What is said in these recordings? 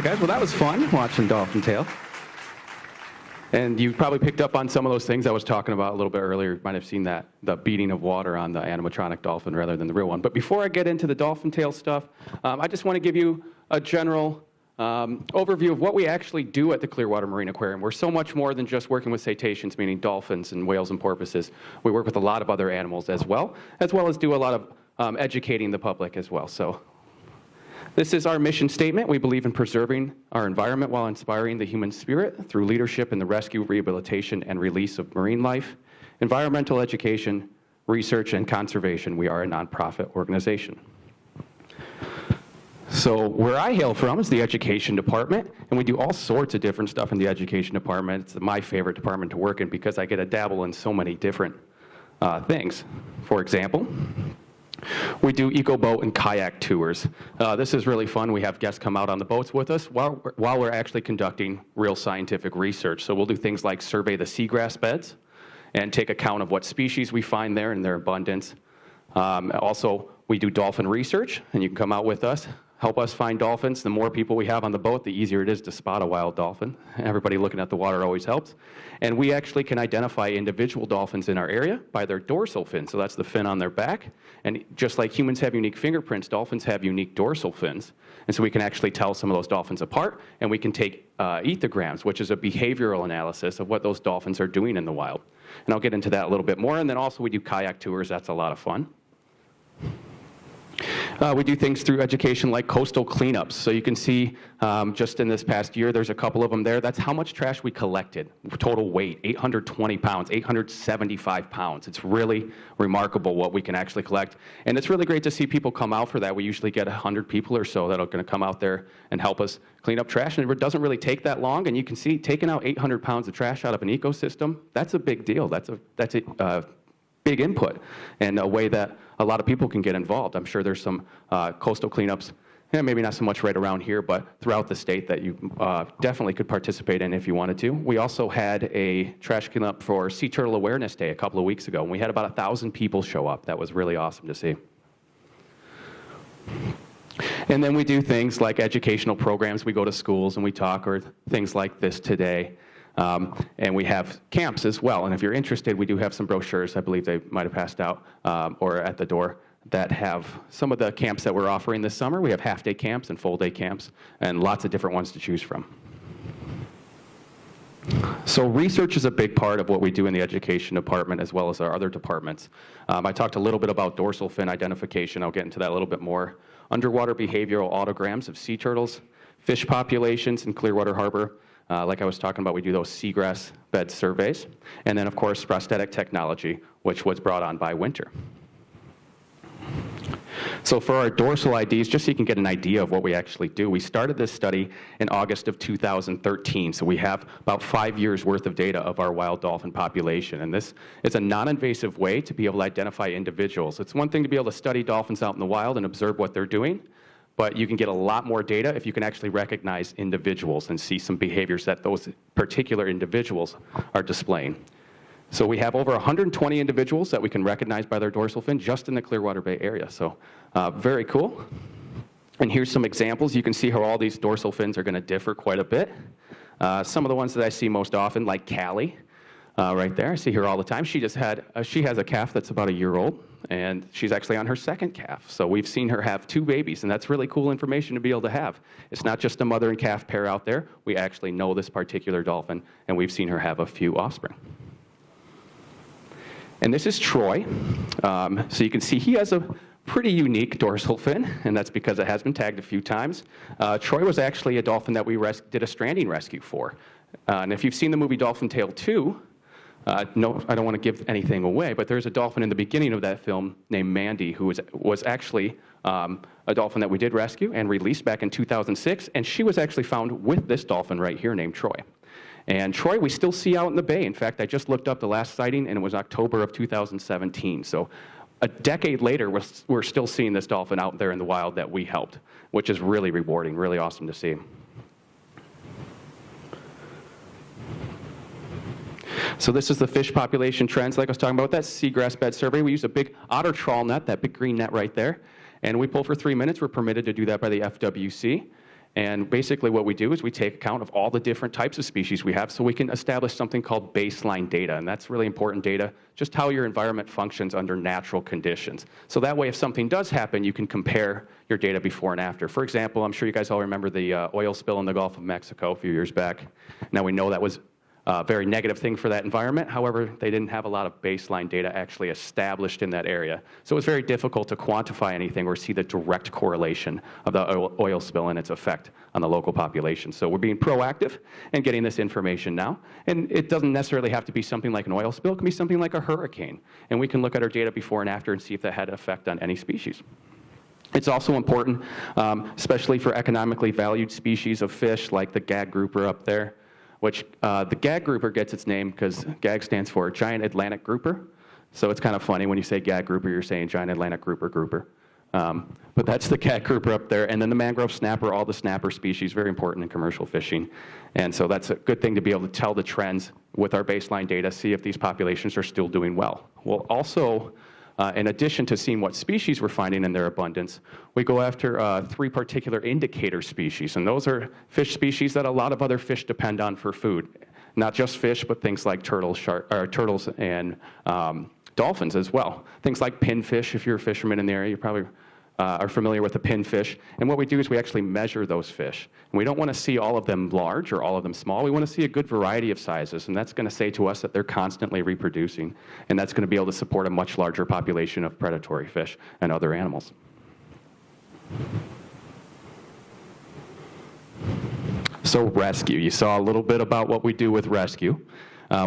guys. Well, that was fun watching Dolphin Tale. And you probably picked up on some of those things I was talking about a little bit earlier. You might have seen that, the beating of water on the animatronic dolphin rather than the real one. But before I get into the Dolphin Tale stuff, I just want to give you a general overview of what we actually do at the Clearwater Marine Aquarium. We're so much more than just working with cetaceans, meaning dolphins and whales and porpoises. We work with a lot of other animals as well as do a lot of educating the public as well. So this is our mission statement. We believe in preserving our environment while inspiring the human spirit through leadership in the rescue, rehabilitation, and release of marine life, environmental education, research, and conservation. We are a nonprofit organization. So where I hail from is the education department, and we do all sorts of different stuff in the education department. It's my favorite department to work in because I get to dabble in so many different things. For example, we do eco boat and kayak tours. This is really fun. We have guests come out on the boats with us while we're actually conducting real scientific research. So we'll do things like survey the seagrass beds and take account of what species we find there and their abundance. Also, we do dolphin research, and you can come out with us, help us find dolphins. The more people we have on the boat, the easier it is to spot a wild dolphin. Everybody looking at the water always helps. And we actually can identify individual dolphins in our area by their dorsal fin. So that's the fin on their back. And just like humans have unique fingerprints, dolphins have unique dorsal fins. And so we can actually tell some of those dolphins apart, and we can take ethograms, which is a behavioral analysis of what those dolphins are doing in the wild. And I'll get into that a little bit more. And then also we do kayak tours. That's a lot of fun. We do things through education like coastal cleanups. So you can see just in this past year, there's a couple of them there. That's how much trash we collected. Total weight, 820 pounds, 875 pounds. It's really remarkable what we can actually collect. And it's really great to see people come out for that. We usually get 100 people or so that are going to come out there and help us clean up trash. And it doesn't really take that long. And you can see taking out 800 pounds of trash out of an ecosystem, that's a big deal. That's a big input and a way that a lot of people can get involved. I'm sure there's some coastal cleanups, maybe not so much right around here, but throughout the state that you definitely could participate in if you wanted to. We also had a trash cleanup for Sea Turtle Awareness Day a couple of weeks ago, and we had about 1,000 people show up. That was really awesome to see. And then we do things like educational programs. We go to schools and we talk, or things like this today. And we have camps as well. And if you're interested, we do have some brochures, I believe they might have passed out, or at the door, that have some of the camps that we're offering this summer. We have half-day camps and full-day camps, and lots of different ones to choose from. So research is a big part of what we do in the education department as well as our other departments. I talked a little bit about dorsal fin identification. I'll get into that a little bit more. Underwater behavioral autograms of sea turtles, fish populations in Clearwater Harbor. Like I was talking about, we do those seagrass bed surveys. And then, of course, prosthetic technology, which was brought on by Winter. So for our dorsal IDs, just so you can get an idea of what we actually do, we started this study in August of 2013. So we have about 5 years worth of data of our wild dolphin population. And this is a non-invasive way to be able to identify individuals. It's one thing to be able to study dolphins out in the wild and observe what they're doing, but you can get a lot more data if you can actually recognize individuals and see some behaviors that those particular individuals are displaying. So we have over 120 individuals that we can recognize by their dorsal fin just in the Clearwater Bay area. So very cool. And here's some examples. You can see how all these dorsal fins are going to differ quite a bit. Some of the ones that I see most often, like Callie, right there. I see her all the time. She has a calf that's about a year old, and she's actually on her second calf. So we've seen her have 2 babies, and that's really cool information to be able to have. It's not just a mother and calf pair out there. We actually know this particular dolphin, and we've seen her have a few offspring. And this is Troy. So you can see he has a pretty unique dorsal fin, and that's because it has been tagged a few times. Troy was actually a dolphin that we did a stranding rescue for. And if you've seen the movie Dolphin Tale 2, no, I don't want to give anything away, but there's a dolphin in the beginning of that film named Mandy who was actually a dolphin that we did rescue and released back in 2006, and she was actually found with this dolphin right here named Troy. And Troy we still see out in the bay. In fact, I just looked up the last sighting, and it was October of 2017. So a decade later, we're still seeing this dolphin out there in the wild that we helped, which is really rewarding, really awesome to see. So this is the fish population trends like I was talking about. That's seagrass bed survey. We use a big otter trawl net, that big green net right there. And we pull for 3 minutes. We're permitted to do that by the FWC. And basically what we do is we take account of all the different types of species we have so we can establish something called baseline data. And that's really important data, just how your environment functions under natural conditions. So that way, if something does happen, you can compare your data before and after. For example, I'm sure you guys all remember the oil spill in the Gulf of Mexico a few years back. Now we know that was a very negative thing for that environment. However, they didn't have a lot of baseline data actually established in that area. So it was very difficult to quantify anything or see the direct correlation of the oil spill and its effect on the local population. So we're being proactive and getting this information now. And it doesn't necessarily have to be something like an oil spill. It can be something like a hurricane. And we can look at our data before and after and see if that had an effect on any species. It's also important, especially for economically valued species of fish like the gag grouper up there, which the gag grouper gets its name because gag stands for giant Atlantic grouper. So it's kind of funny when you say gag grouper, you're saying giant Atlantic grouper. But that's the gag grouper up there. And then the mangrove snapper, all the snapper species, very important in commercial fishing. And so that's a good thing to be able to tell the trends with our baseline data, see if these populations are still doing well. We'll also, in addition to seeing what species we're finding in their abundance, we go after 3 particular indicator species. And those are fish species that a lot of other fish depend on for food. Not just fish, but things like turtles and dolphins as well. Things like pinfish. If you're a fisherman in the area, you probably are familiar with the pinfish. And what we do is we actually measure those fish. And we don't want to see all of them large or all of them small. We want to see a good variety of sizes. And that's going to say to us that they're constantly reproducing. And that's going to be able to support a much larger population of predatory fish and other animals. So rescue. You saw a little bit about what we do with rescue.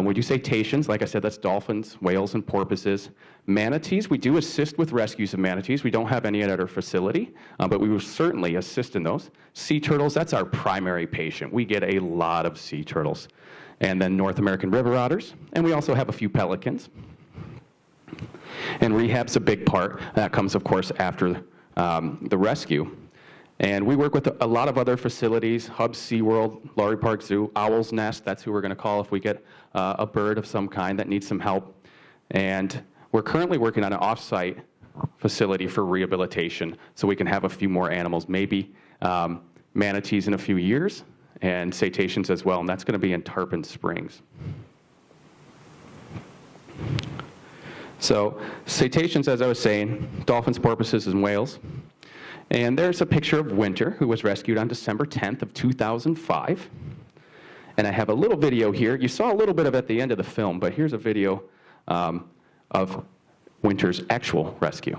We do cetaceans, like I said, that's dolphins, whales, and porpoises. Manatees, we do assist with rescues of manatees. We don't have any at our facility, but we will certainly assist in those. Sea turtles, that's our primary patient. We get a lot of sea turtles. And then North American river otters, and we also have a few pelicans. And rehab's a big part. That comes, of course, after the rescue. And we work with a lot of other facilities, Hub SeaWorld, Laurie Park Zoo, Owl's Nest, that's who we're going to call if we get a bird of some kind that needs some help. And we're currently working on an off-site facility for rehabilitation so we can have a few more animals, maybe manatees in a few years, and cetaceans as well, and that's going to be in Tarpon Springs. So cetaceans, as I was saying, dolphins, porpoises, and whales. And there's a picture of Winter, who was rescued on December 10th of 2005. And I have a little video here. You saw a little bit of it at the end of the film, but here's a video of Winter's actual rescue.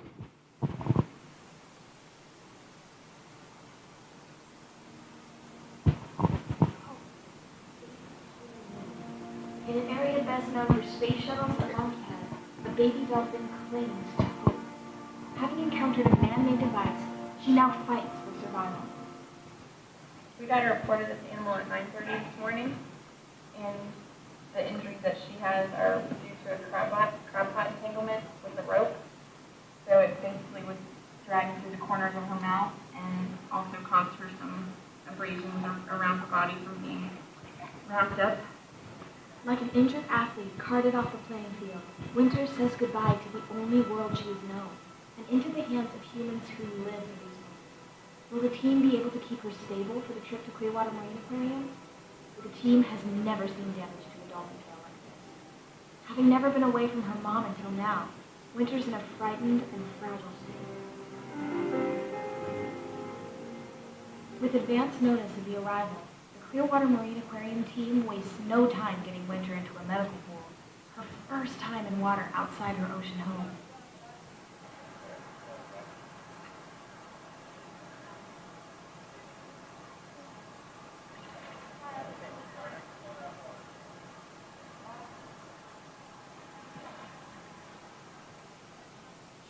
In an area best known for space shuttles and launch pads, a baby dolphin clings to hope. Having encountered a man-made device, she now fights for survival. We got a report of this animal at 9:30 this morning, and the injuries that she has are due to a crab pot entanglement with the rope. So it basically was dragging through the corners of her mouth and also caused her some abrasions around her body from being wrapped up. Like an injured athlete carted off the playing field, Winter says goodbye to the only world she has known, and into the hands of humans who live in these worlds. Will the team be able to keep her stable for the trip to Clearwater Marine Aquarium? The team has never seen damage to a dolphin tail like this. Having never been away from her mom until now, Winter's in a frightened and fragile state. With advance notice of the arrival, the Clearwater Marine Aquarium team wastes no time getting Winter into a medical pool, her first time in water outside her ocean home.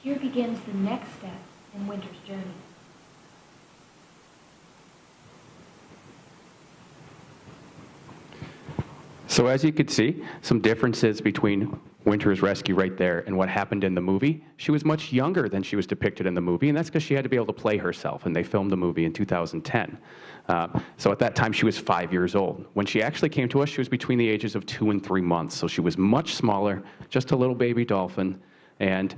Here begins the next step in Winter's journey. So as you could see, some differences between Winter's rescue right there and what happened in the movie. She was much younger than she was depicted in the movie, and that's because she had to be able to play herself, and they filmed the movie in 2010. So at that time, she was 5 years old. When she actually came to us, she was between the ages of 2 and 3 months, so she was much smaller, just a little baby dolphin. And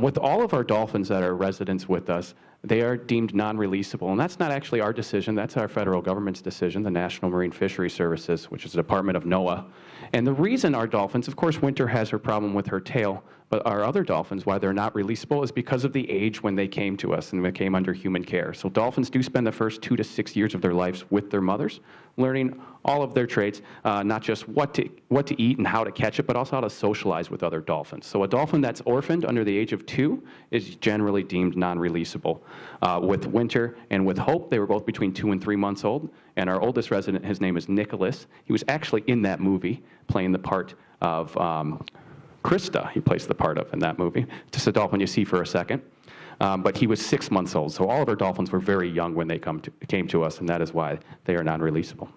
with all of our dolphins that are residents with us, they are deemed non-releasable. And that's not actually our decision. That's our federal government's decision, the National Marine Fisheries Services, which is a department of NOAA. And the reason our dolphins, of course, Winter has her problem with her tail, but our other dolphins, why they're not releasable, is because of the age when they came to us and they came under human care. So dolphins do spend the first 2 to 6 years of their lives with their mothers, learning all of their traits, not just what to eat and how to catch it, but also how to socialize with other dolphins. So a dolphin that's orphaned under the age of 2 is generally deemed non-releasable. With Winter and with Hope, they were both between 2 and 3 months old, and our oldest resident, his name is Nicholas. He was actually in that movie playing the part of Krista. He plays the part of in that movie. Just a dolphin you see for a second. But he was 6 months old, so all of our dolphins were very young when they came to us, and that is why they are non-releasable.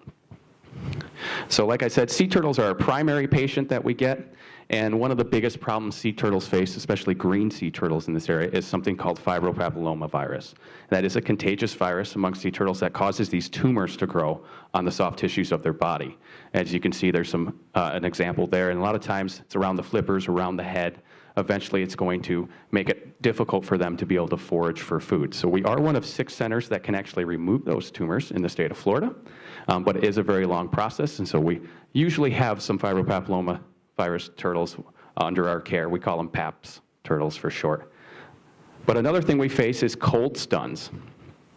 So like I said, sea turtles are a primary patient that we get, and one of the biggest problems sea turtles face, especially green sea turtles in this area, is something called fibropapilloma virus. That is a contagious virus among sea turtles that causes these tumors to grow on the soft tissues of their body. As you can see, there's an example there, and a lot of times it's around the flippers, around the head. Eventually, it's going to make it difficult for them to be able to forage for food. So we are one of 6 centers that can actually remove those tumors in the state of Florida, but it is a very long process, and so we usually have some fibropapilloma virus turtles under our care. We call them PAPS turtles for short. But another thing we face is cold stuns.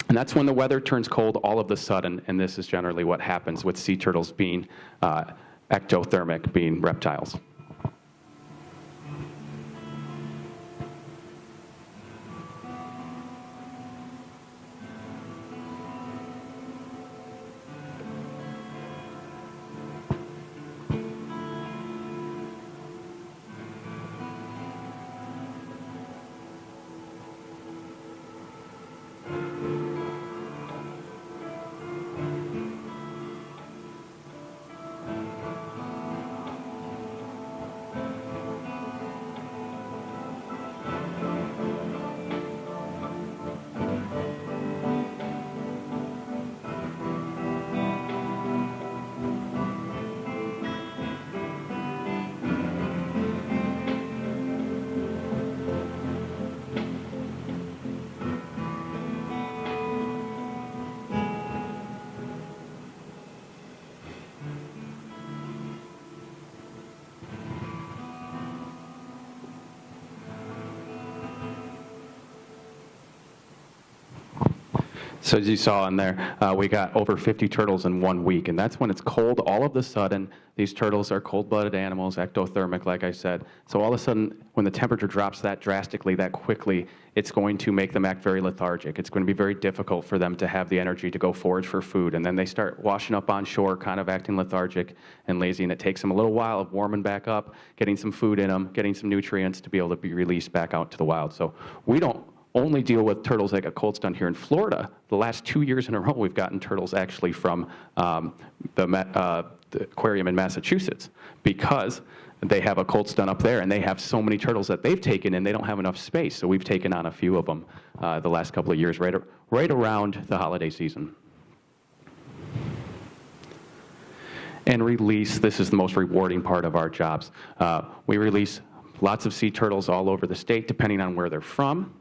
And that's when the weather turns cold all of a sudden, and this is generally what happens with sea turtles being ectothermic, being reptiles. So as you saw in there, we got over 50 turtles in 1 week, and that's when it's cold all of a sudden. These turtles are cold-blooded animals, ectothermic, like I said. So all of a sudden, when the temperature drops that drastically, that quickly, it's going to make them act very lethargic. It's going to be very difficult for them to have the energy to go forage for food, and then they start washing up on shore, kind of acting lethargic and lazy, and it takes them a little while of warming back up, getting some food in them, getting some nutrients to be able to be released back out to the wild. So we don't only deal with turtles that get cold stun here in Florida. The last 2 years in a row, we've gotten turtles actually from the aquarium in Massachusetts, because they have a cold stun up there, and they have so many turtles that they've taken in, they don't have enough space. So we've taken on a few of them the last couple of years, right around the holiday season. And release, this is the most rewarding part of our jobs. We release lots of sea turtles all over the state, depending on where they're from.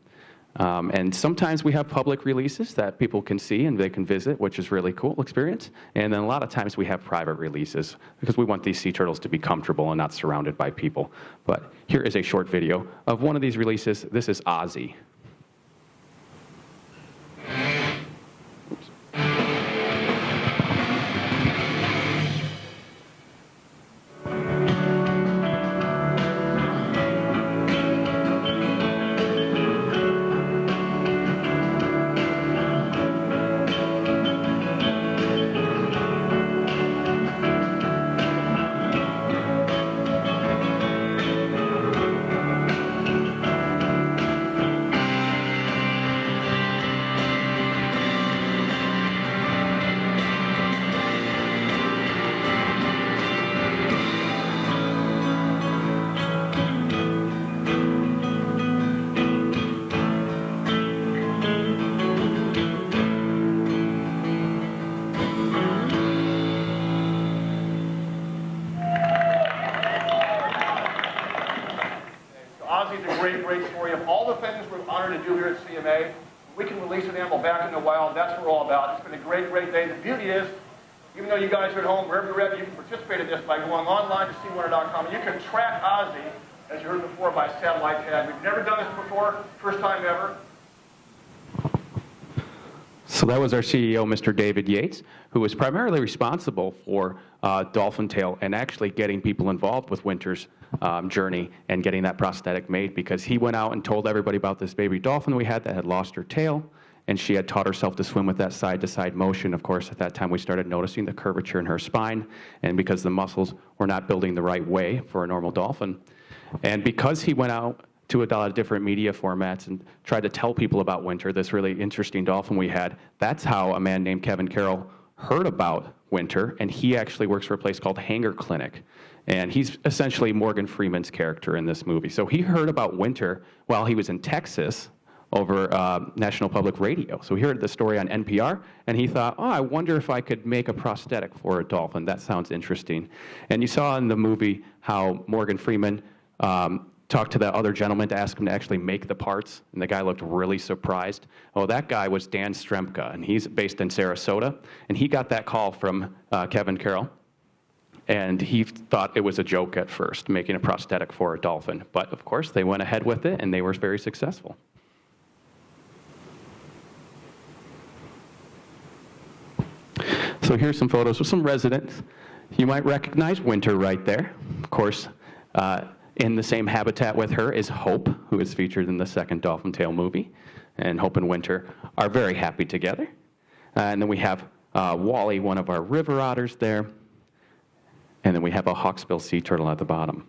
And sometimes we have public releases that people can see and they can visit, which is really cool experience. And then a lot of times we have private releases because we want these sea turtles to be comfortable and not surrounded by people. But here is a short video of one of these releases. This is Ozzy. Ozzy's a great story of all the things we're honored to do here at CMA. we can release an animal back in the wild. That's what we're all about. It's been a great, great day. The beauty is, even though you guys are at home, wherever you're at, you can participate in this by going online to seawater.com. You can track Ozzy, as you heard before, by satellite tag. We've never done this before, first time ever. So that was our CEO, Mr. David Yates, who was primarily responsible for Dolphin Tale and actually getting people involved with Winter's journey and getting that prosthetic made, because he went out and told everybody about this baby dolphin we had that had lost her tail, and she had taught herself to swim with that side-to-side motion. Of course, at that time, we started noticing the curvature in her spine, and because the muscles were not building the right way for a normal dolphin. And because he went out to a lot of different media formats and tried to tell people about Winter, this really interesting dolphin we had, that's how a man named Kevin Carroll heard about Winter, and he actually works for a place called Hanger Clinic. And he's essentially Morgan Freeman's character in this movie. So he heard about Winter while he was in Texas over National Public Radio. So he heard the story on NPR, and he thought, oh, I wonder if I could make a prosthetic for a dolphin. That sounds interesting. And you saw in the movie how Morgan Freeman talked to that other gentleman to ask him to actually make the parts, and the guy looked really surprised. Oh, that guy was Dan Stremka, and he's based in Sarasota, and he got that call from Kevin Carroll, and he thought it was a joke at first, making a prosthetic for a dolphin. But of course, they went ahead with it, and they were very successful. So here's some photos of some residents. You might recognize Winter right there. Of course, in the same habitat with her is Hope, who is featured in the second Dolphin Tale movie. And Hope and Winter are very happy together. And then we have Wally, one of our river otters there. And then we have a hawksbill sea turtle at the bottom.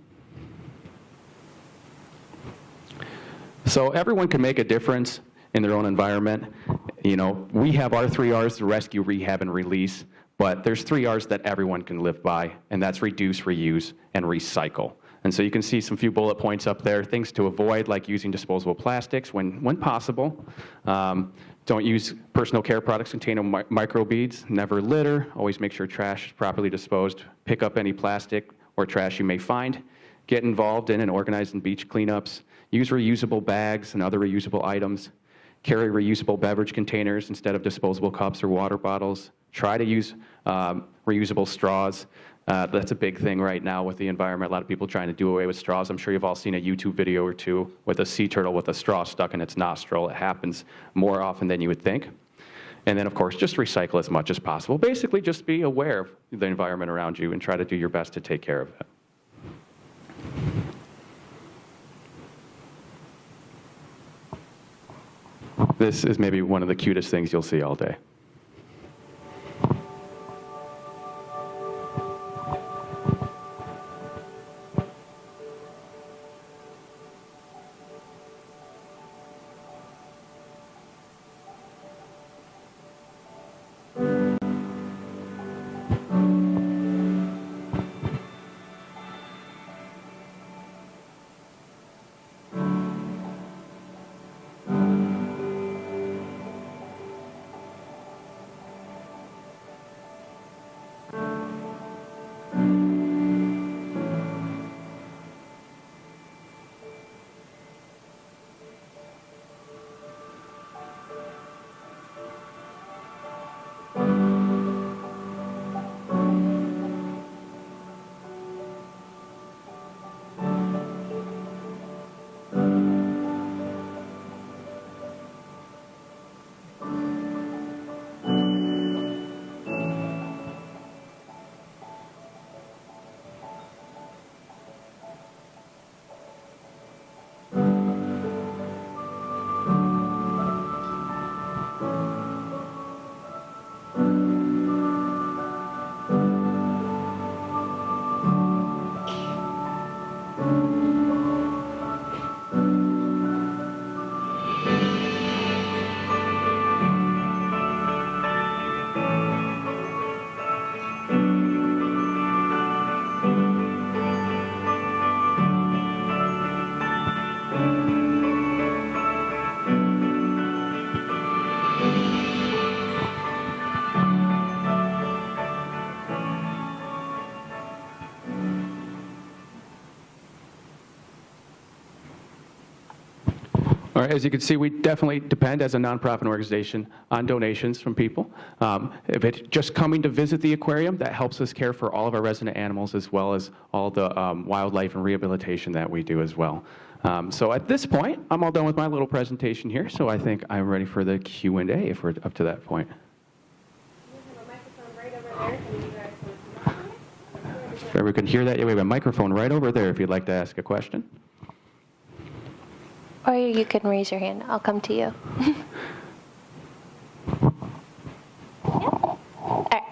So everyone can make a difference in their own environment. You know, we have our 3 R's, to rescue, rehab, and release. But there's 3 R's that everyone can live by, and that's reduce, reuse, and recycle. And so you can see some few bullet points up there, things to avoid, like using disposable plastics when possible. Don't use personal care products containing microbeads. Never litter. Always make sure trash is properly disposed. Pick up any plastic or trash you may find. Get involved in and organize in beach cleanups. Use reusable bags and other reusable items. Carry reusable beverage containers instead of disposable cups or water bottles. Try to use reusable straws. That's a big thing right now with the environment. A lot of people trying to do away with straws. I'm sure you've all seen a YouTube video or two with a sea turtle with a straw stuck in its nostril. It happens more often than you would think. And then, of course, just recycle as much as possible. Basically, just be aware of the environment around you and try to do your best to take care of it. This is maybe one of the cutest things you'll see all day. All right, as you can see, we definitely depend as a nonprofit organization on donations from people. If it's just coming to visit the aquarium, that helps us care for all of our resident animals as well as all the wildlife and rehabilitation that we do as well. So at this point, I'm all done with my little presentation here, so I think I'm ready for the Q&A if we're up to that point. We have a microphone right over there. Can you guys come If everyone can hear that, yeah, we have a microphone right over there if you'd like to ask a question. Or you can raise your hand. I'll come to you. All right.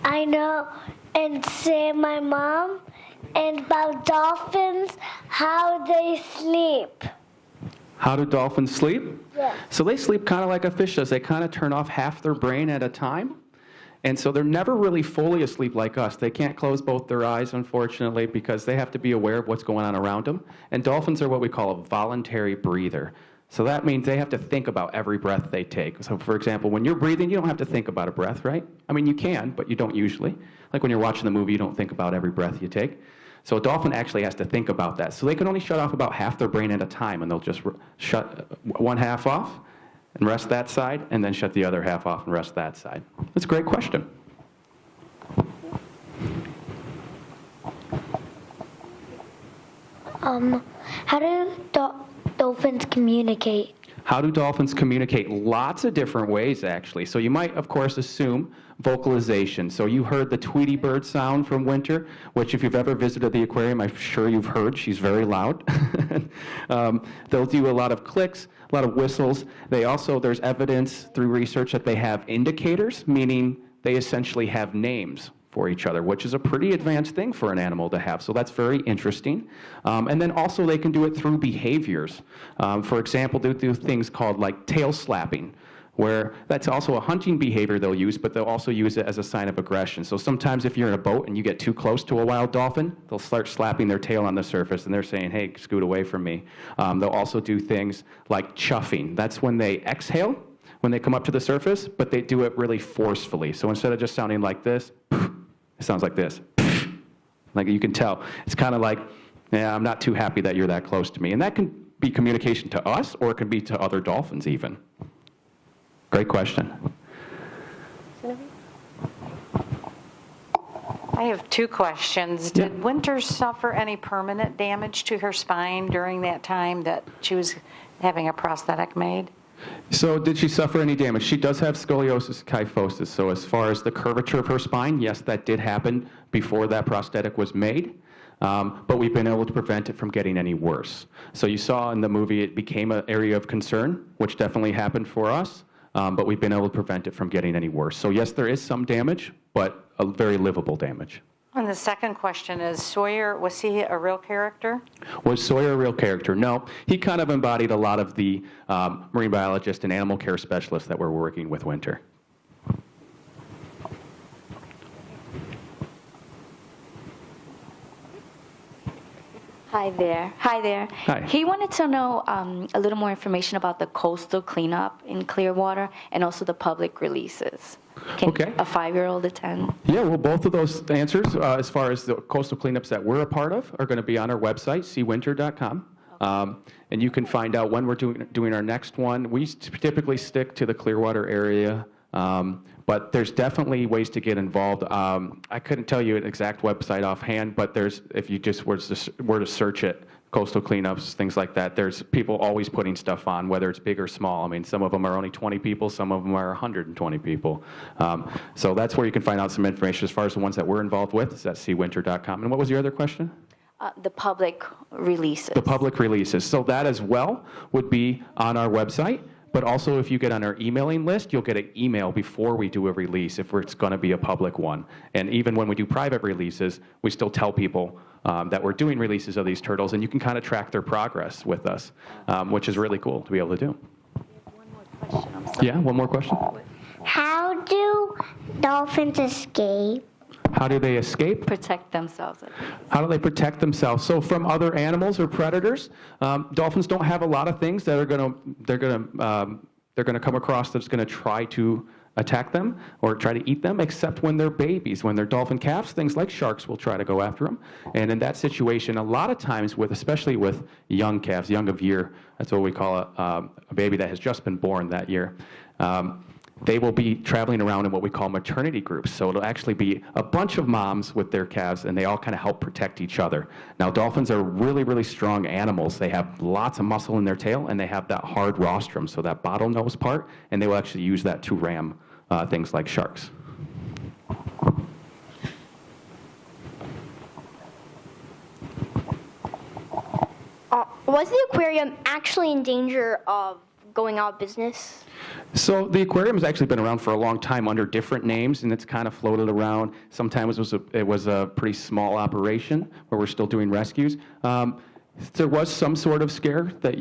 I know, and say my mom, and about dolphins, how they sleep. How do dolphins sleep? Yes. So they sleep kind of like a fish does. They kind of turn off half their brain at a time. And so they're never really fully asleep like us. They can't close both their eyes, unfortunately, because they have to be aware of what's going on around them. And dolphins are what we call a voluntary breather. So that means they have to think about every breath they take. So for example, when you're breathing, you don't have to think about a breath, right? I mean, you can, but you don't usually. Like when you're watching the movie, you don't think about every breath you take. So a dolphin actually has to think about that. So they can only shut off about half their brain at a time, and they'll just shut one half off and rest that side, and then shut the other half off and rest that side. That's a great question. How do dolphins communicate? How do dolphins communicate? Lots of different ways, actually. So you might, of course, assume vocalization. So you heard the Tweety bird sound from Winter, which if you've ever visited the aquarium, I'm sure you've heard. She's very loud. They'll do a lot of clicks, a lot of whistles. They also, there's evidence through research that they have indicators, meaning they essentially have names for each other, which is a pretty advanced thing for an animal to have. So that's very interesting. And then also they can do it through behaviors. For example, they'll do things called like tail slapping, where that's also a hunting behavior they'll use, but they'll also use it as a sign of aggression. So sometimes if you're in a boat and you get too close to a wild dolphin, they'll start slapping their tail on the surface and they're saying, hey, scoot away from me. They'll also do things like chuffing. That's when they exhale, when they come up to the surface, but they do it really forcefully. So instead of just sounding like this, it sounds like this. Like you can tell. It's kind of like, yeah, I'm not too happy that you're that close to me. And that can be communication to us, or it can be to other dolphins even. Great question. I have two questions. Did Winter suffer any permanent damage to her spine during that time that she was having a prosthetic made? So did she suffer any damage? She does have scoliosis kyphosis. So as far as the curvature of her spine, yes, that did happen before that prosthetic was made. But we've been able to prevent it from getting any worse. So you saw in the movie it became an area of concern, which definitely happened for us. But we've been able to prevent it from getting any worse. So yes, there is some damage, but a very livable damage. And the second question is, Sawyer, was he a real character? Was Sawyer a real character? No. He kind of embodied a lot of the marine biologist and animal care specialists that were working with Winter. Hi there. Hi there. Hi. He wanted to know a little more information about the coastal cleanup in Clearwater and also the public releases. Can Okay. a 5-year-old attend? Yeah, well, both of those answers, as far as the coastal cleanups that we're a part of, are going to be on our website, seawinter.com. And you can find out when we're doing our next one. We typically stick to the Clearwater area, but there's definitely ways to get involved. I couldn't tell you an exact website offhand, but there's, if you just were to search it, coastal cleanups, things like that, there's people always putting stuff on, whether it's big or small. I mean, some of them are only 20 people, some of them are 120 people. So that's where you can find out some information. As far as the ones that we're involved with, is at seawinter.com. And what was your other question? The public releases. The public releases. So that as well would be on our website. But also, if you get on our emailing list, you'll get an email before we do a release if it's going to be a public one. And even when we do private releases, we still tell people that we're doing releases of these turtles, and you can kind of track their progress with us, which is really cool to be able to do. One more question. I'm sorry. Yeah, one more question. How do dolphins escape? How do they escape? Protect themselves. How do they protect themselves? So from other animals or predators, dolphins don't have a lot of things that are they're going to come across that's going to try to attack them or try to eat them, except when they're babies. When they're dolphin calves, things like sharks will try to go after them. And in that situation, a lot of times, especially with young calves, young of year, that's what we call a baby that has just been born that year, they will be traveling around in what we call maternity groups. So it'll actually be a bunch of moms with their calves, and they all kind of help protect each other. Now, dolphins are really, really strong animals. They have lots of muscle in their tail, and they have that hard rostrum, so that bottlenose part, and they will actually use that to ram things like sharks. Was the aquarium actually in danger of going out of business? So the aquarium has actually been around for a long time under different names, and it's kind of floated around. Sometimes it was a pretty small operation where we're still doing rescues. There was some sort of scare that,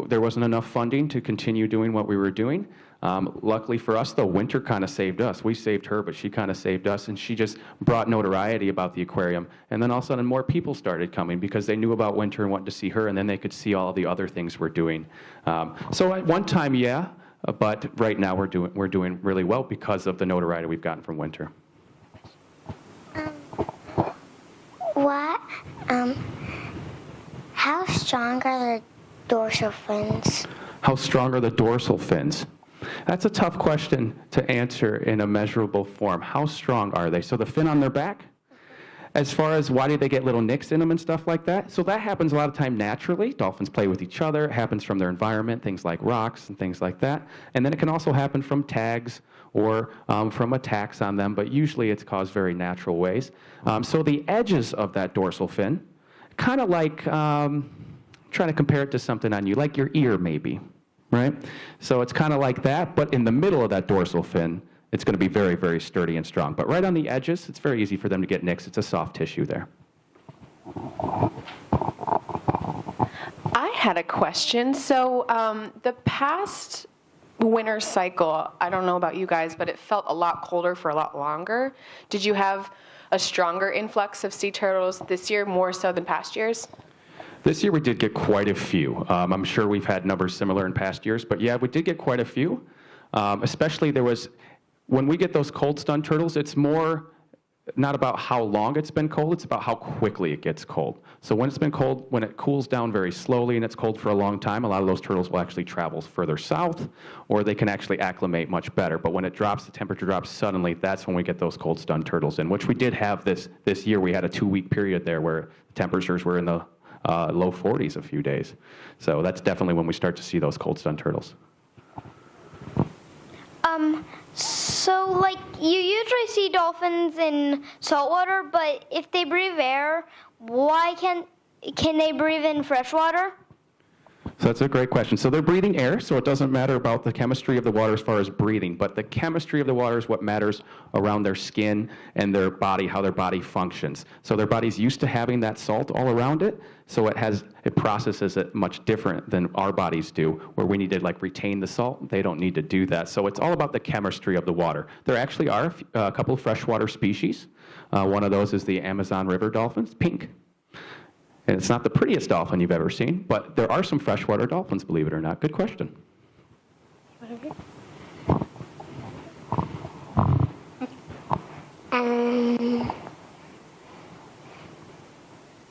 there wasn't enough funding to continue doing what we were doing. Luckily for us, though, Winter kind of saved us. We saved her, but she kind of saved us, and she just brought notoriety about the aquarium. And then all of a sudden, more people started coming because they knew about Winter and wanted to see her, and then they could see all the other things we're doing. So at one time, but right now we're doing really well because of the notoriety we've gotten from Winter. How strong are the dorsal fins? How strong are the dorsal fins? That's a tough question to answer in a measurable form. How strong are they? So the fin on their back? As far as why do they get little nicks in them and stuff like that? So that happens a lot of time naturally. Dolphins play with each other. It happens from their environment, things like rocks and things like that. And then it can also happen from tags or from attacks on them, but usually it's caused very natural ways. So the edges of that dorsal fin, kind of like, trying to compare it to something on you, like your ear maybe, right? So it's kind of like that, but in the middle of that dorsal fin, it's going to be very, very sturdy and strong. But right on the edges, it's very easy for them to get nicks. It's a soft tissue there. I had a question. So the past winter cycle, I don't know about you guys, but it felt a lot colder for a lot longer. Did you have a stronger influx of sea turtles this year, more so than past years? This year we did get quite a few. I'm sure we've had numbers similar in past years, but we did get quite a few. Especially when we get those cold stun turtles, it's more not about how long it's been cold, it's about how quickly it gets cold. So when it's been cold, when it cools down very slowly and it's cold for a long time, a lot of those turtles will actually travel further south, or they can actually acclimate much better. But when it drops, the temperature drops suddenly, that's when we get those cold stun turtles in, which we did have this year. We had a 2-week period there where temperatures were in the low 40s a few days. So that's definitely when we start to see those cold stun turtles. So, like, you usually see dolphins in saltwater, but if they breathe air, why can they breathe in freshwater? So that's a great question. So they're breathing air, so it doesn't matter about the chemistry of the water as far as breathing, but the chemistry of the water is what matters around their skin and their body, how their body functions. So their body's used to having that salt all around it, so it processes it much different than our bodies do, where we need to retain the salt. They don't need to do that. So it's all about the chemistry of the water. There actually are a couple of freshwater species. One of those is the Amazon River dolphins, pink. And it's not the prettiest dolphin you've ever seen, but there are some freshwater dolphins, believe it or not. Good question. Do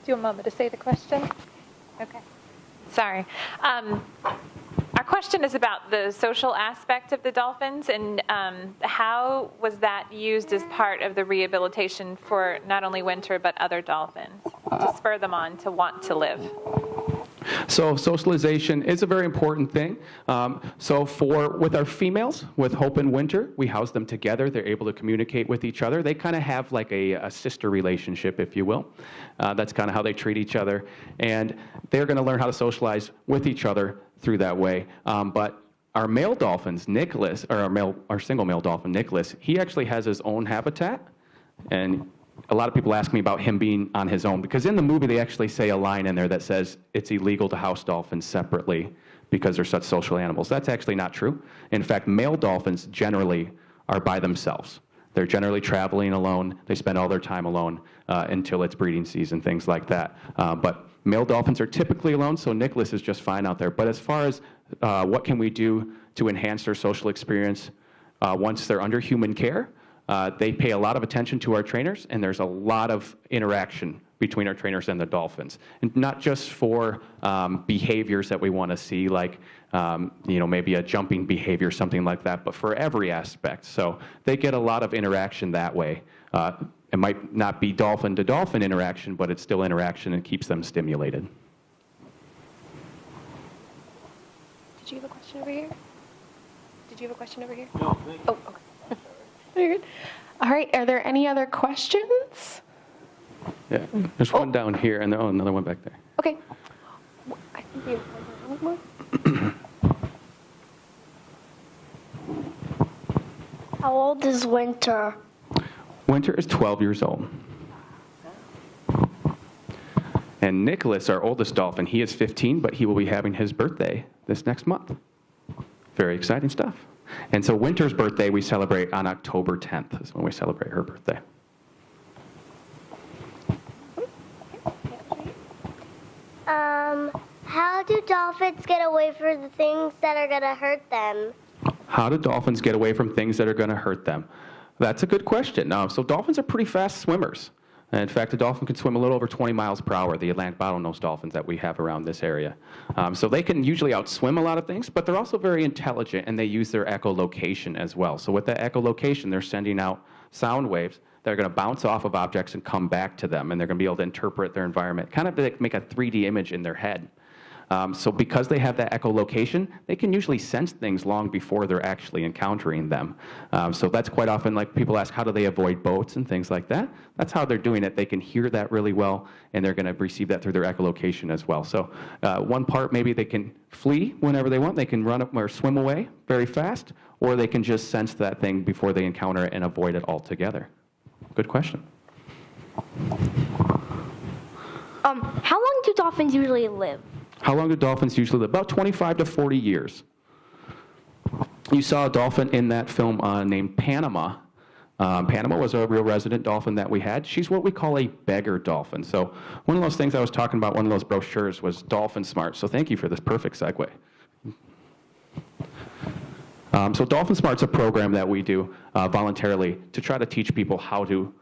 you want Mama to say the question? Okay. Sorry. Our question is about the social aspect of the dolphins, and how was that used as part of the rehabilitation for not only Winter but other dolphins to spur them on to want to live? So socialization is a very important thing. With our females, with Hope and Winter, we house them together. They're able to communicate with each other. They kind of have like a sister relationship, if you will. That's kind of how they treat each other. And they're going to learn how to socialize with each other through that way. But our male dolphins, Nicholas, or our single male dolphin, Nicholas, he actually has his own habitat. And a lot of people ask me about him being on his own, because in the movie they actually say a line in there that says it's illegal to house dolphins separately because they're such social animals. That's actually not true. In fact, male dolphins generally are by themselves. They're generally traveling alone. They spend all their time alone until it's breeding season, things like that. But male dolphins are typically alone, so Nicholas is just fine out there. But as far as what can we do to enhance their social experience, once they're under human care, they pay a lot of attention to our trainers, and there's a lot of interaction between our trainers and the dolphins. And not just for behaviors that we want to see, like maybe a jumping behavior, something like that, but for every aspect. So they get a lot of interaction that way. It might not be dolphin to dolphin interaction, but it's still interaction and keeps them stimulated. Did you have a question over here? Did you have a question over here? No, thank you. Oh, okay. Very good. All right, are there any other questions? Yeah, there's one down here and another one back there. Okay. I think we have one more. How old is Winter? Winter is 12 years old. And Nicholas, our oldest dolphin, he is 15, but he will be having his birthday this next month. Very exciting stuff. And so Winter's birthday we celebrate on October 10th is when we celebrate her birthday. How do dolphins get away from the things that are going to hurt them? How do dolphins get away from things that are going to hurt them? That's a good question. So dolphins are pretty fast swimmers. And in fact, a dolphin can swim a little over 20 miles per hour, the Atlantic bottlenose dolphins that we have around this area. So they can usually outswim a lot of things, but they're also very intelligent, and they use their echolocation as well. So with that echolocation, they're sending out sound waves that are going to bounce off of objects and come back to them, and they're going to be able to interpret their environment, kind of like make a 3D image in their head. So because they have that echolocation, they can usually sense things long before they're actually encountering them. So that's quite often, like people ask, how do they avoid boats and things like that? That's how they're doing it. They can hear that really well, and they're going to receive that through their echolocation as well. So one part, maybe they can flee whenever they want. They can run up or swim away very fast, or they can just sense that thing before they encounter it and avoid it altogether. Good question. How long do dolphins usually live? How long do dolphins usually live? About 25 to 40 years. You saw a dolphin in that film named Panama. Panama was a real resident dolphin that we had. She's what we call a beggar dolphin. So one of those things I was talking about, one of those brochures, was Dolphin Smart. So thank you for this perfect segue. So Dolphin Smart's a program that we do voluntarily to try to teach people how to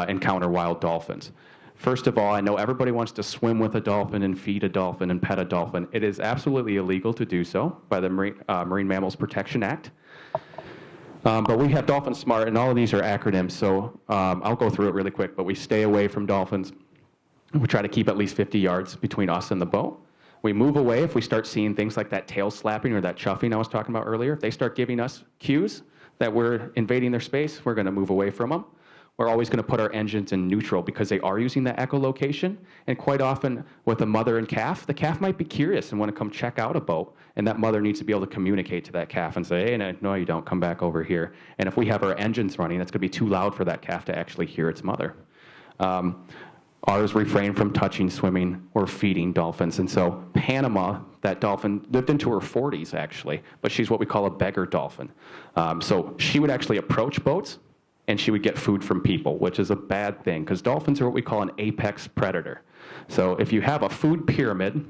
encounter wild dolphins. First of all, I know everybody wants to swim with a dolphin and feed a dolphin and pet a dolphin. It is absolutely illegal to do so by the Marine Mammals Protection Act. But we have Dolphin Smart, and all of these are acronyms, so I'll go through it really quick. But we stay away from dolphins. We try to keep at least 50 yards between us and the boat. We move away if we start seeing things like that tail slapping or that chuffing I was talking about earlier. If they start giving us cues that we're invading their space, we're going to move away from them. We're always going to put our engines in neutral because they are using that echolocation. And quite often with a mother and calf, the calf might be curious and want to come check out a boat. And that mother needs to be able to communicate to that calf and say, hey, no, you don't, come back over here. And if we have our engines running, that's going to be too loud for that calf to actually hear its mother. Ours refrain from touching, swimming, or feeding dolphins. And so Panama, that dolphin, lived into her 40s actually, but she's what we call a beggar dolphin. So she would actually approach boats, and she would get food from people, which is a bad thing, because dolphins are what we call an apex predator. So if you have a food pyramid,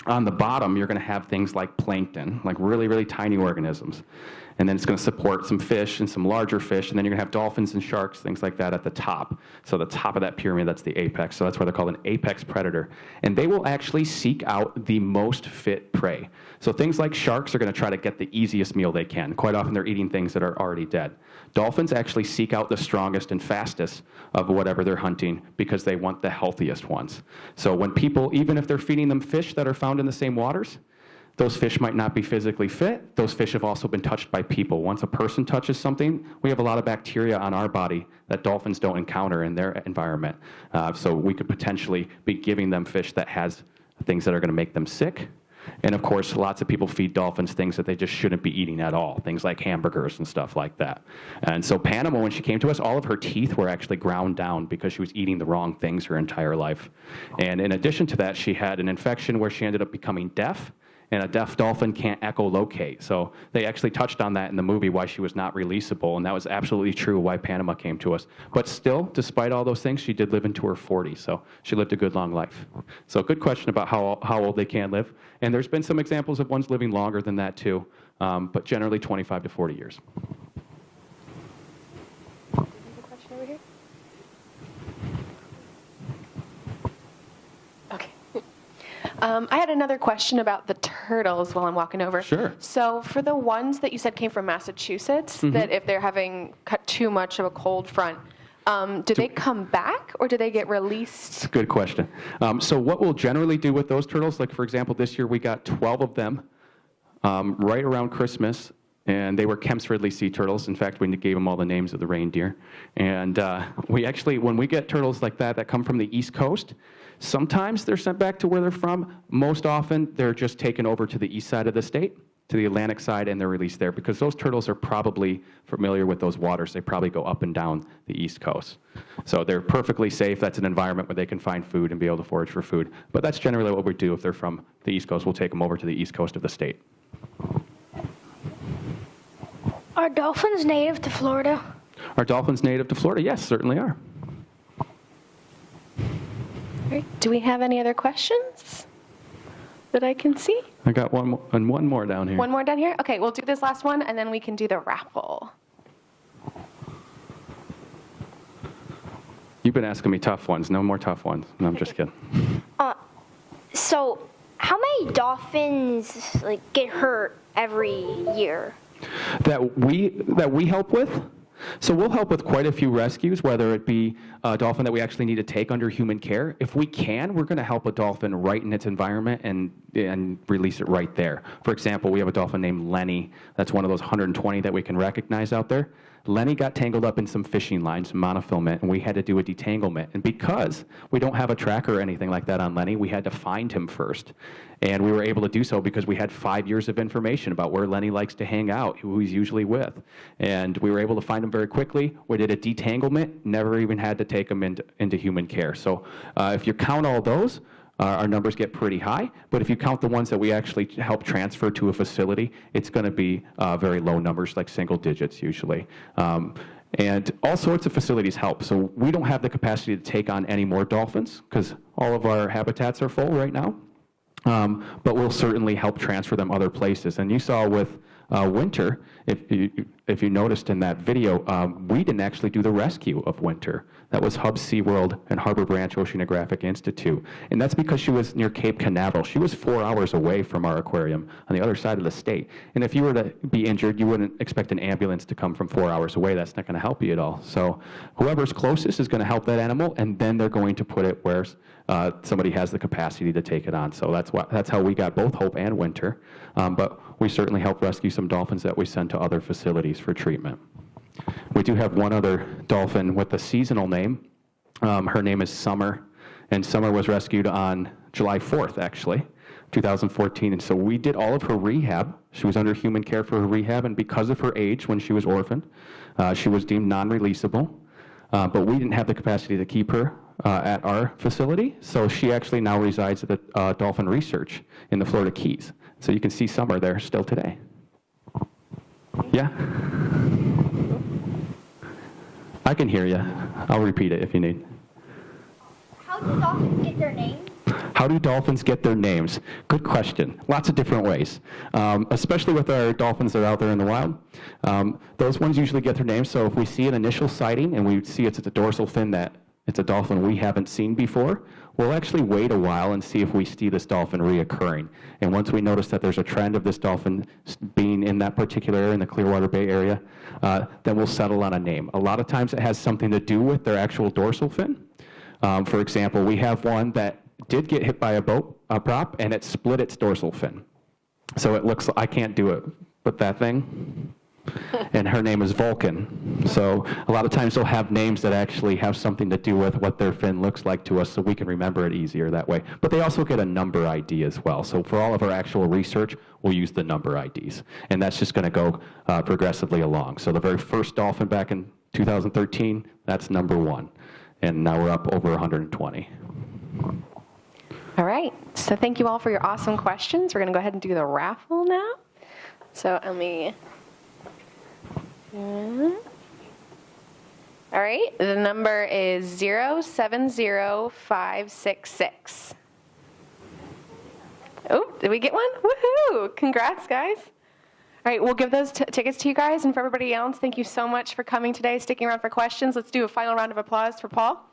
on the bottom, you're going to have things like plankton, like really, really tiny organisms. And then it's going to support some fish and some larger fish, and then you're going to have dolphins and sharks, things like that at the top. So the top of that pyramid, that's the apex. So that's why they're called an apex predator. And they will actually seek out the most fit prey. So things like sharks are going to try to get the easiest meal they can. Quite often they're eating things that are already dead. Dolphins actually seek out the strongest and fastest of whatever they're hunting because they want the healthiest ones. So when people, even if they're feeding them fish that are found in the same waters, those fish might not be physically fit. Those fish have also been touched by people. Once a person touches something, we have a lot of bacteria on our body that dolphins don't encounter in their environment. So we could potentially be giving them fish that has things that are going to make them sick. And of course, lots of people feed dolphins things that they just shouldn't be eating at all, things like hamburgers and stuff like that. And so Panama, when she came to us, all of her teeth were actually ground down because she was eating the wrong things her entire life. And in addition to that, she had an infection where she ended up becoming deaf. And a deaf dolphin can't echolocate. So they actually touched on that in the movie, why she was not releasable, and that was absolutely true why Panama came to us. But still, despite all those things, she did live into her 40s, so she lived a good long life. So good question about how old they can live. And there's been some examples of ones living longer than that too, but generally 25 to 40 years. I had another question about the turtles while I'm walking over. Sure. So for the ones that you said came from Massachusetts, that if they're having cut too much of a cold front, do they come back or do they get released? Good question. So what we'll generally do with those turtles, like for example, this year we got 12 of them right around Christmas, and they were Kemp's Ridley sea turtles. In fact, we gave them all the names of the reindeer. And we actually, when we get turtles like that come from the East Coast, sometimes they're sent back to where they're from. Most often, they're just taken over to the east side of the state, to the Atlantic side, and they're released there because those turtles are probably familiar with those waters. They probably go up and down the East Coast. So they're perfectly safe. That's an environment where they can find food and be able to forage for food. But that's generally what we do. If they're from the East Coast, we'll take them over to the East Coast of the state. Are dolphins native to Florida? Are dolphins native to Florida? Yes, certainly are. All right. Do we have any other questions that I can see? I got one more down here. One more down here? Okay, we'll do this last one, and then we can do the raffle. You've been asking me tough ones. No more tough ones. No, I'm just kidding. So how many dolphins get hurt every year? That we help with? So we'll help with quite a few rescues, whether it be a dolphin that we actually need to take under human care. If we can, we're going to help a dolphin right in its environment and release it right there. For example, we have a dolphin named Lenny. That's one of those 120 that we can recognize out there. Lenny got tangled up in some fishing lines, monofilament, and we had to do a detanglement. And because we don't have a tracker or anything like that on Lenny, we had to find him first. And we were able to do so because we had 5 years of information about where Lenny likes to hang out, who he's usually with. And we were able to find him very quickly. We did a detanglement, never even had to take him into human care. So if you count all those, our numbers get pretty high, but if you count the ones that we actually help transfer to a facility, it's going to be very low numbers, like single digits usually. And all sorts of facilities help. So we don't have the capacity to take on any more dolphins because all of our habitats are full right now. But we'll certainly help transfer them other places. And you saw with Winter, if you noticed in that video, we didn't actually do the rescue of Winter. That was Hub SeaWorld and Harbor Branch Oceanographic Institute. And that's because she was near Cape Canaveral. She was 4 hours away from our aquarium on the other side of the state. And if you were to be injured, you wouldn't expect an ambulance to come from 4 hours away. That's not going to help you at all. So whoever's closest is going to help that animal, and then they're going to put it where somebody has the capacity to take it on. So that's how we got both Hope and Winter. But we certainly help rescue some dolphins that we send to other facilities for treatment. We do have one other dolphin with a seasonal name. Her name is Summer, and Summer was rescued on July 4th, actually, 2014. And so we did all of her rehab. She was under human care for her rehab, and because of her age when she was orphaned, she was deemed non-releasable. But we didn't have the capacity to keep her at our facility, so she actually now resides at the Dolphin Research in the Florida Keys. So you can see Summer there still today. Yeah? I can hear you. I'll repeat it if you need. How do dolphins get their names? How do dolphins get their names? Good question. Lots of different ways, especially with our dolphins that are out there in the wild. Those ones usually get their names, so if we see an initial sighting and we see it's at the dorsal fin that it's a dolphin we haven't seen before, we'll actually wait a while and see if we see this dolphin reoccurring. And once we notice that there's a trend of this dolphin being in that particular area, in the Clearwater Bay area, then we'll settle on a name. A lot of times it has something to do with their actual dorsal fin. For example, we have one that did get hit by a prop, and it split its dorsal fin. So it looks, I can't do it, but that thing. And her name is Vulcan. So a lot of times they'll have names that actually have something to do with what their fin looks like to us, so we can remember it easier that way. But they also get a number ID as well. So for all of our actual research, we'll use the number IDs. And that's just going to go progressively along. So the very first dolphin back in 2013, that's number 1. And now we're up over 120. All right. So thank you all for your awesome questions. We're going to go ahead and do the raffle now. So let me... All right, the number is 070566. Oh, did we get one? Woohoo! Congrats, guys. All right, we'll give those tickets to you guys, and for everybody else, thank you so much for coming today, sticking around for questions. Let's do a final round of applause for Paul.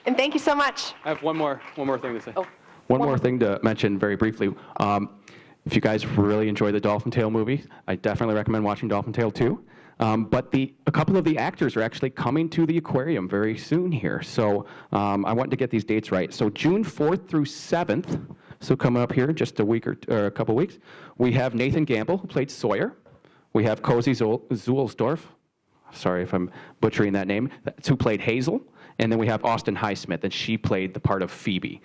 And thank you so much. I have one more thing to say. Oh. One more thing to mention very briefly. If you guys really enjoy the Dolphin Tale movie, I definitely recommend watching Dolphin Tale 2. But a couple of the actors are actually coming to the aquarium very soon here. So I wanted to get these dates right. So June 4th through 7th, so coming up here in just a week or a couple weeks, we have Nathan Gamble, who played Sawyer. We have Cozy Zuhlsdorf, sorry if I'm butchering that name, who played Hazel. And then we have Austin Highsmith, and she played the part of Phoebe.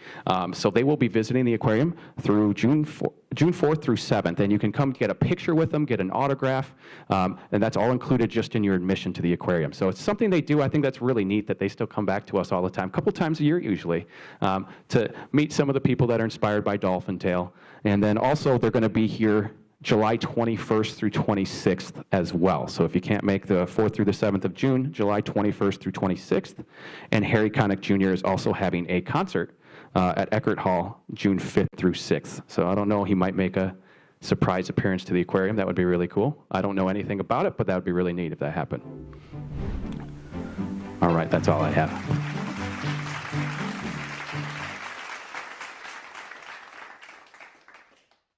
So they will be visiting the aquarium through June 4th through 7th, and you can come get a picture with them, get an autograph, and that's all included just in your admission to the aquarium. So it's something they do. I think that's really neat that they still come back to us all the time, a couple times a year usually, to meet some of the people that are inspired by Dolphin Tale. And then also they're going to be here July 21st through 26th as well. So if you can't make the 4th through the 7th of June, July 21st through 26th. And Harry Connick Jr. is also having a concert at Eckert Hall June 5th through 6th. So I don't know, he might make a surprise appearance to the aquarium. That would be really cool. I don't know anything about it, but that would be really neat if that happened. All right, that's all I have.